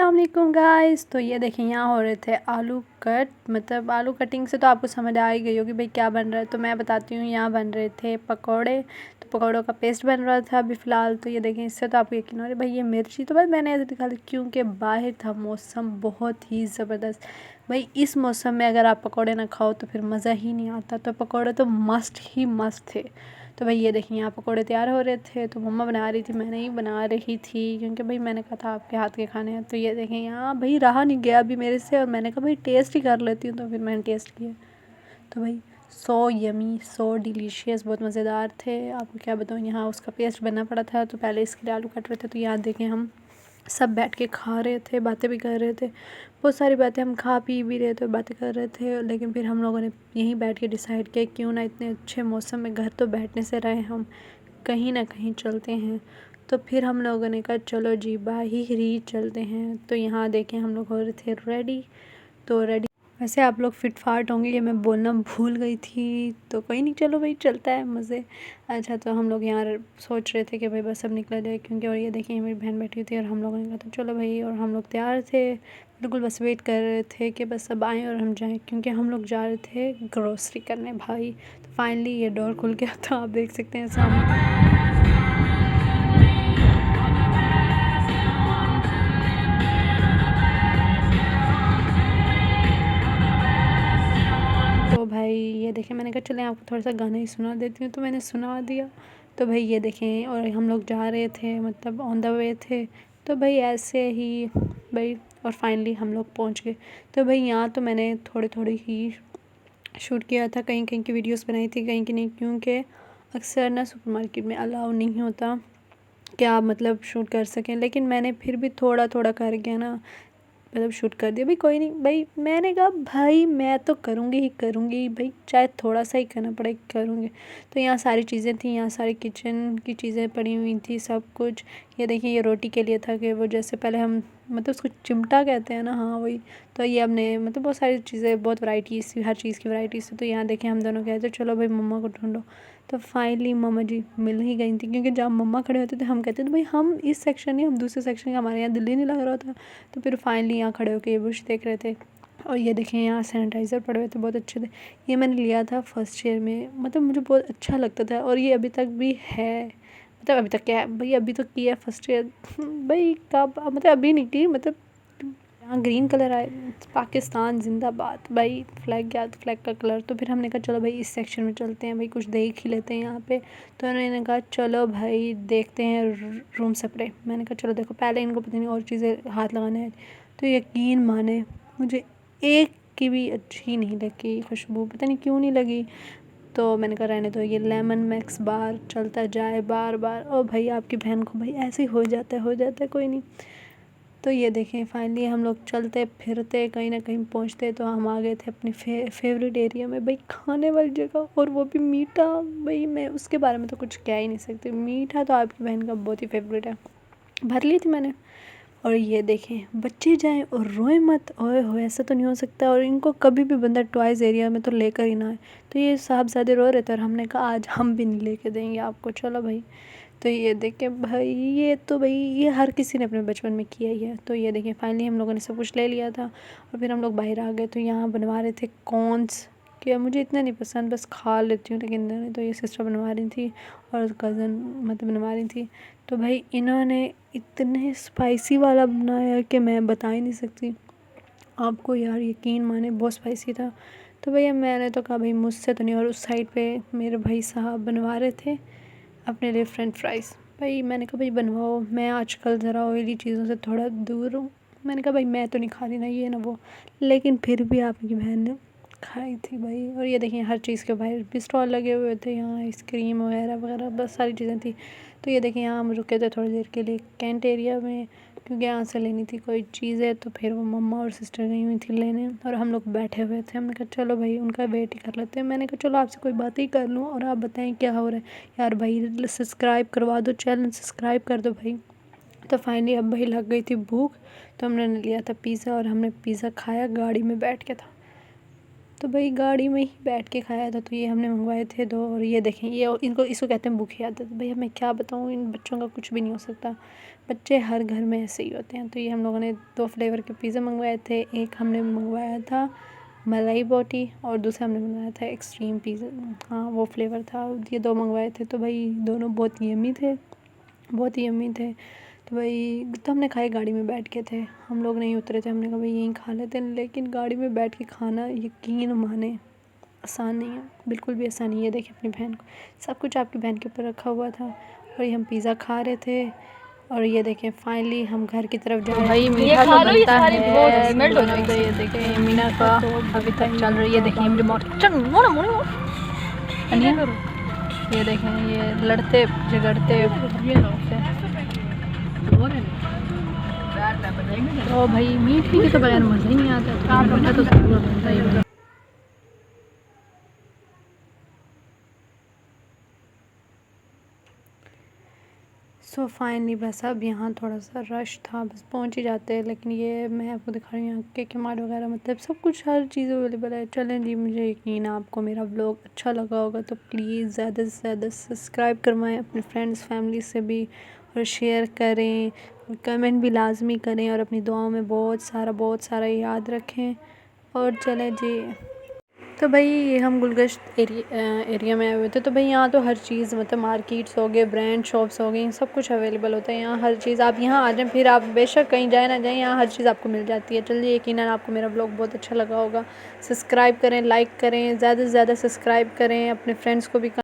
अस्सलाम वालेकुम गाइस। तो ये देखें यहाँ हो रहे थे आलू कट, मतलब आलू कटिंग से तो आपको समझ आ ही गई होगी भाई क्या बन रहा है। तो मैं बताती हूँ, यहाँ बन रहे थे पकोड़े। तो पकोड़ों का पेस्ट बन रहा था अभी फ़िलहाल। तो ये देखें, इससे तो आपको यकीन हो रहा है भाई ये मिर्ची तो भाई मैंने ऐसे दिखा दी क्योंकि बाहर था मौसम बहुत ही ज़बरदस्त। भाई इस मौसम में अगर आप पकोड़े ना खाओ तो फिर मज़ा ही नहीं आता। तो पकोड़े तो मस्ट ही मस्त थे। तो भाई ये देखिए यहाँ पकोड़े तैयार हो रहे थे। तो मम्मा बना रही थी, मैं नहीं बना रही थी क्योंकि भाई मैंने कहा था आपके हाथ के खाने हैं। तो ये देखें यहाँ भाई रहा नहीं गया अभी मेरे से, और मैंने कहा भाई टेस्ट ही कर लेती हूँ। तो फिर मैंने टेस्ट किया तो भाई सो यमी सो डिलीशियस, बहुत मज़ेदार थे। आपको क्या बताऊँ, यहाँ उसका पेस्ट बनना पड़ा था तो पहले इसके लिए आलू कट रहे थे। तो यहाँ देखें हम सब बैठ के खा रहे थे, बातें भी कर रहे थे, बहुत सारी बातें हम खा पी भी रहे थे, बातें कर रहे थे। लेकिन फिर हम लोगों ने यहीं बैठ के डिसाइड किया क्यों ना इतने अच्छे मौसम में घर तो बैठने से रहे, हम कहीं ना कहीं चलते हैं। तो फिर हम लोगों ने कहा चलो जी बाहर चलते हैं। तो यहाँ देखें हम लोग हो रहे थे रेडी। तो रेडी वैसे आप लोग फिट फाट होंगे, ये मैं बोलना भूल गई थी। तो कोई नहीं, चलो भाई चलता है मज़े। अच्छा, तो हम लोग यहाँ सोच रहे थे कि भाई बस अब निकला जाए क्योंकि, और ये देखिए मेरी बहन बैठी थी और हम लोगों ने कहा तो चलो भाई, और हम लोग तैयार थे बिल्कुल, बस वेट कर रहे थे कि बस अब आएँ और हम जाएँ क्योंकि हम लोग जा रहे थे ग्रोसरी करने भाई। तो फाइनली ये डोर खुल गया तो आप देख सकते हैं सामने। तो भाई ये देखें, मैंने कहा चलें आपको थोड़ा सा गाना ही सुना देती हूँ, तो मैंने सुना दिया। तो भाई ये देखें, और हम लोग जा रहे थे मतलब ऑन द वे थे। तो भाई ऐसे ही भाई, और फाइनली हम लोग पहुँच गए। तो भाई यहाँ तो मैंने थोड़ी थोड़ी ही शूट किया था, कहीं कहीं की वीडियोस बनाई थी, कहीं की नहीं, क्योंकि अक्सर ना सुपरमार्केट में अलाउ नहीं होता कि आप मतलब शूट कर सकें। लेकिन मैंने फिर भी थोड़ा थोड़ा करके ना मतलब शूट कर दिया। भाई कोई नहीं, भाई मैंने कहा भाई मैं तो करूँगी ही करूँगी भाई, चाहे थोड़ा सा ही करना पड़े करूँगी। तो यहाँ सारी चीज़ें थी, यहाँ सारी किचन की चीज़ें पड़ी हुई थी सब कुछ। ये देखिए ये रोटी के लिए था कि वो जैसे पहले हम मतलब उसको चिमटा कहते हैं ना, हाँ वही। तो ये हमने मतलब बहुत सारी चीज़ें, बहुत वैराइटीज़ थी, हर चीज़ की वैराइटीज़ थी। तो यहाँ देखें हम दोनों कहते चलो भाई मम्मा को ढूंढो। तो फाइनली मम्मा जी मिल ही गई थी क्योंकि जब मम्मा खड़े होते थे हम कहते थे भाई हम इस सेक्शन नहीं, हम दूसरे सेक्शन का, हमारे यहाँ दिल ही नहीं लग रहा था। तो फिर फाइनली यहाँ खड़े होकर ये बुश देख रहे थे। और ये देखें यहाँ सैनिटाइज़र पड़े हुए थे, बहुत अच्छे थे। ये मैंने लिया था फर्स्ट ईयर में, मतलब मुझे बहुत अच्छा लगता था और ये अभी तक भी है। मतलब अभी तक क्या है भाई, अभी तो किया फर्स्ट ईयर भाई कब, मतलब अभी नहीं की, मतलब यहाँ ग्रीन कलर आए, पाकिस्तान जिंदाबाद भाई, फ्लैग याद, फ्लैग का कलर। तो फिर हमने कहा चलो भाई इस सेक्शन में चलते हैं भाई, कुछ देख ही लेते हैं यहाँ पे। तो उन्होंने कहा चलो भाई देखते हैं रूम स्प्रे। मैंने कहा चलो देखो, पहले इनको पता नहीं और चीज़ें हाथ लगाने हैं। तो यकीन माने मुझे एक की भी अच्छी नहीं लगी खुशबू, पता नहीं क्यों नहीं लगी। तो मैंने कहा रहने दो, ये लेमन मैक्स बार चलता जाए बार बार। ओ भाई आपकी बहन को भाई ऐसे ही हो जाता है, हो जाता है, कोई नहीं। तो ये देखें फाइनली हम लोग चलते फिरते कहीं ना कहीं पहुंचते। तो हम आ गए थे अपने फेवरेट एरिया में भाई, खाने वाली जगह, और वो भी मीठा। भाई मैं उसके बारे में तो कुछ कह ही नहीं सकती, मीठा तो आपकी बहन का बहुत ही फेवरेट है, भर ली थी मैंने। और ये देखें बच्चे जाएं और रोए मत, ओए हो ऐसा तो नहीं हो सकता, और इनको कभी भी बंदा टॉयज़ एरिया में तो लेकर ही ना आए। तो ये साहबज़ादे रो रहे थे और हमने कहा आज हम भी नहीं लेके देंगे आपको, चलो भाई। तो ये देखें भाई, ये तो भाई ये हर किसी ने अपने बचपन में किया ही है। तो ये देखें फाइनली हम लोगों ने सब कुछ ले लिया था और फिर हम लोग बाहर आ गए। तो यहाँ बनवा रहे थे कॉर्न्स, कि मुझे इतना नहीं पसंद, बस खा लेती हूँ लेकिन नहीं। तो ये सिस्टर बनवा रही थी और कज़न मतलब बनवा रही थी। तो भाई इन्होंने इतने स्पाइसी वाला बनाया कि मैं बता ही नहीं सकती आपको यार, यकीन माने बहुत स्पाइसी था। तो भैया मैंने तो कहा भाई मुझसे तो नहीं। और उस साइड पे मेरे भाई साहब बनवा रहे थे अपने लिए फ्रेंच फ्राइज़। भाई मैंने कहा भाई बनवाओ, मैं आजकल ज़रा ऑयली चीज़ों से थोड़ा दूर हूँ। मैंने कहा भाई मैं तो नहीं खा रही ना ये ना वो, लेकिन फिर भी आपकी बहन ने खाई थी भाई। और ये देखिए हर चीज़ के बाहर भी स्टॉल लगे हुए थे, यहाँ आइसक्रीम वगैरह वगैरह बस सारी चीज़ें थी। तो ये देखिए यहाँ हम रुके थे थोड़ी देर के लिए कैंट एरिया में, क्योंकि यहाँ से लेनी थी कोई चीज़ें। तो फिर वो मम्मा और सिस्टर गई हुई थी लेने और हम लोग बैठे हुए थे। हमने कहा चलो भाई उनका वेट ही कर लेते हैं। मैंने कहा चलो आपसे कोई बात ही कर लूँ और आप बताएं क्या हो रहा है। यार भाई सब्सक्राइब करवा दो, चैनल सब्सक्राइब कर दो भाई। तो फाइनली अब भाई लग गई थी भूख, तो हमने लिया था पिज़्ज़ा और हमने पिज़्ज़ा खाया गाड़ी में बैठ के था। तो भाई गाड़ी में ही बैठ के खाया था। तो ये हमने मंगवाए थे दो। और ये देखें ये इनको इसको कहते हैं भूखी आदत। भाई मैं क्या बताऊँ, इन बच्चों का कुछ भी नहीं हो सकता। बच्चे हर घर में ऐसे ही होते हैं। तो ये हम लोगों ने 2 फ्लेवर के पिज़्ज़ा मंगवाए थे। एक हमने मंगवाया था मलाई बोटी और दूसरा हमने मंगवाया था एक्सट्रीम पिज़्ज़ा, हाँ वो फ्लेवर था। ये 2 मंगवाए थे तो भाई दोनों बहुत यम्मी थे, बहुत ही यम्मी थे। तो भाई तो हमने खाए, गाड़ी में बैठ के थे, हम लोग नहीं उतरे थे। हमने कहा भाई यहीं खा लेते हैं, लेकिन गाड़ी में बैठ के खाना यकीन माने आसान नहीं है, बिल्कुल भी आसान नहीं है। देखिए अपनी बहन को, सब कुछ आपकी बहन के ऊपर रखा हुआ था और ये हम पिज़्ज़ा खा रहे थे। और ये देखें फाइनली हम घर की तरफ जा रहे हैं। मीठा तो बनता है, ये देखें मीना का अभी तक चल रही है। देखिए रिमोट ये देखें ये लड़ते झगड़ते तो भाई मीठी के तो बगैर मज़ा ही नहीं आता, तो मीठा तो ज़रूर बनता ही है। सो फाइनली बस अब यहाँ थोड़ा सा रश था, बस पहुँच ही जाते हैं। लेकिन ये मैं आपको दिखा रही हूँ यहाँ के मार्ट वगैरह, मतलब सब कुछ हर चीज़ अवेलेबल है। चलें जी, मुझे यकीन है आपको मेरा व्लॉग अच्छा लगा होगा, तो प्लीज़ ज़्यादा से ज़्यादा सब्सक्राइब करवाएं अपने फ्रेंड्स फैमिली से भी, और शेयर करें और कमेंट भी लाजमी करें, और अपनी दुआओं में बहुत सारा याद रखें। और चलें जी, तो भाई ये हम गुलगश्त एरिया में आए हुए थे। तो भाई यहाँ तो हर चीज़, मतलब मार्केट्स हो गए, ब्रांड शॉप्स हो गई, सब कुछ अवेलेबल होता है यहाँ। हर चीज़ आप यहाँ आ जाएँ, फिर आप बेशक कहीं जाए ना जाएँ, यहाँ हर चीज़ आपको मिल जाती है। चलिए यकीनन आपको मेरा ब्लॉग बहुत अच्छा लगा होगा। सब्सक्राइब करें, लाइक करें, ज़्यादा से ज़्यादा सब्सक्राइब करें, अपने फ्रेंड्स को भी